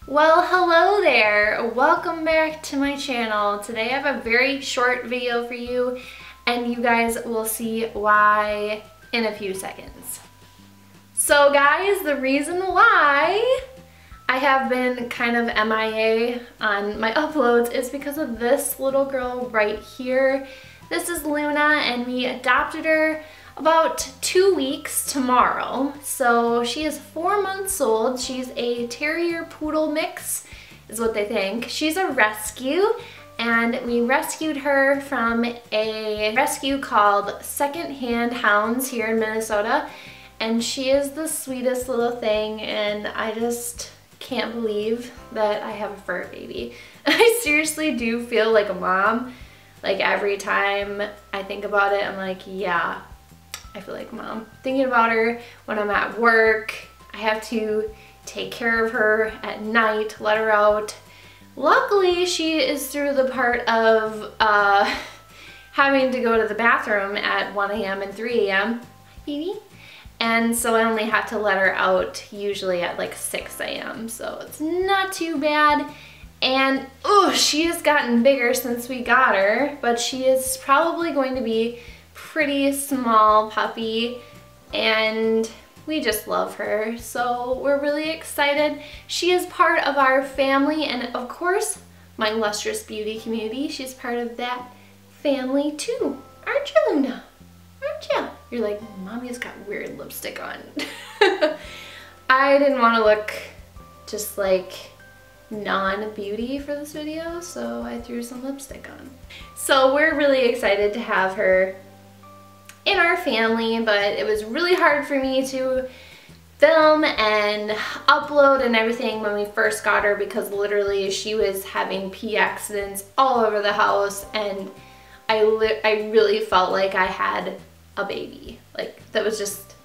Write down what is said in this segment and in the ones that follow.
Well, hello there. Welcome back to my channel. Today I have a very short video for you and you guys will see why in a few seconds. So guys, the reason why I have been kind of MIA on my uploads is because of this little girl right here. This is Luna and we adopted her about 2 weeks tomorrow. So she is 4 months old. She's a Terrier Poodle mix is what they think. She's a rescue and we rescued her from a rescue called Secondhand Hounds here in Minnesota. And she is the sweetest little thing and I just can't believe that I have a fur baby. I seriously do feel like a mom. Like every time I think about it, I'm like, yeah, I feel like mom. Thinking about her when I'm at work, I have to take care of her at night, let her out. Luckily, she is through the part of having to go to the bathroom at 1 a.m. and 3 a.m. Baby. And so I only have to let her out usually at like 6 a.m. So it's not too bad. And oh, she has gotten bigger since we got her, but she is probably going to be pretty small puppy and we just love her, so we're really excited. She is part of our family and of course my Lustrous Beauty community. She's part of that family too, aren't you, Luna? Aren't you? You're like, mommy's got weird lipstick on. I didn't want to look just like non-beauty for this video, so I threw some lipstick on. So we're really excited to have her in our family, but it was really hard for me to film and upload and everything when we first got her because literally she was having pee accidents all over the house and I really felt like I had a baby. Like that was just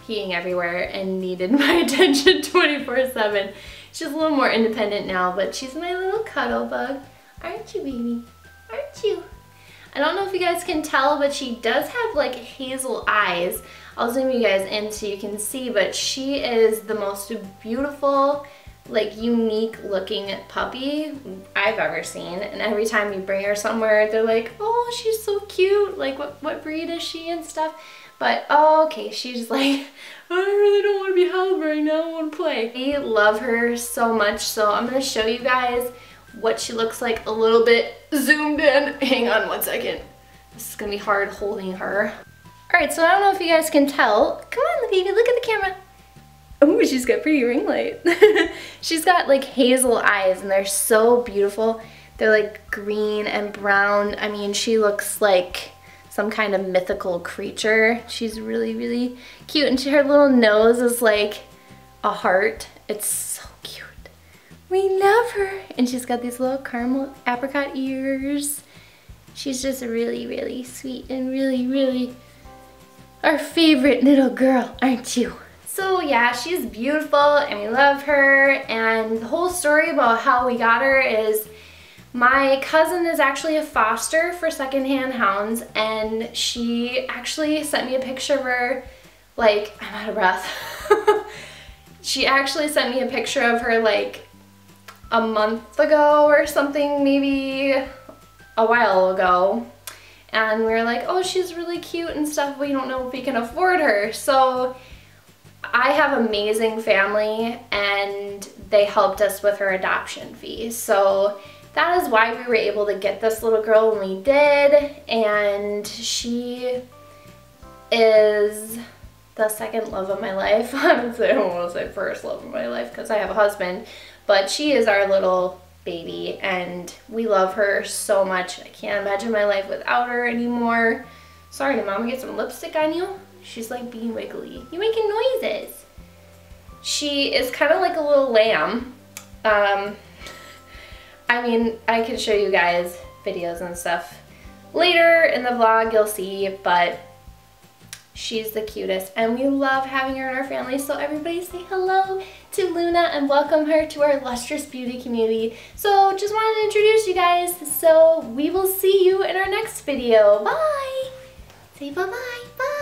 peeing everywhere and needed my attention 24/7. She's a little more independent now, but she's my little cuddle bug. Aren't you, baby? Aren't you? I don't know if you guys can tell, but she does have like hazel eyes. I'll zoom you guys in so you can see, but she is the most beautiful, like unique looking puppy I've ever seen. And every time you bring her somewhere, they're like, oh, she's so cute. Like what breed is she and stuff. But oh, okay, she's like, I really don't want to be held right now, I want to play. We love her so much, so I'm going to show you guys what she looks like a little bit zoomed in. Hang on one second. This is gonna be hard holding her. All right, so I don't know if you guys can tell. Come on, baby, look at the camera. Oh, she's got pretty ring light. She's got like hazel eyes and they're so beautiful. They're like green and brown. I mean, she looks like some kind of mythical creature. She's really, really cute. And her little nose is like a heart. It's so cute. We love her. And she's got these little caramel apricot ears. She's just really, really sweet and really, really our favorite little girl, aren't you? So yeah, she's beautiful and we love her. And the whole story about how we got her is my cousin is actually a foster for Secondhand Hounds and she actually sent me a picture of her, like, I'm out of breath. She actually sent me a picture of her like a month ago or something, maybe a while ago, and we were like, oh, she's really cute and stuff, we don't know if we can afford her. So I have an amazing family and they helped us with her adoption fee, so that is why we were able to get this little girl when we did. And she is the second love of my life. Honestly, I don't want to say first love of my life because I have a husband, but she is our little baby and we love her so much. I can't imagine my life without her anymore. Sorry, did Mama get some lipstick on you? She's like being wiggly. You making noises. She is kind of like a little lamb. I mean, I can show you guys videos and stuff later in the vlog, you'll see, but she's the cutest and we love having her in our family. So everybody say hello to Luna and welcome her to our Lustrous Beauty community. So just wanted to introduce you guys. So we will see you in our next video. Bye! Say bye-bye. Bye!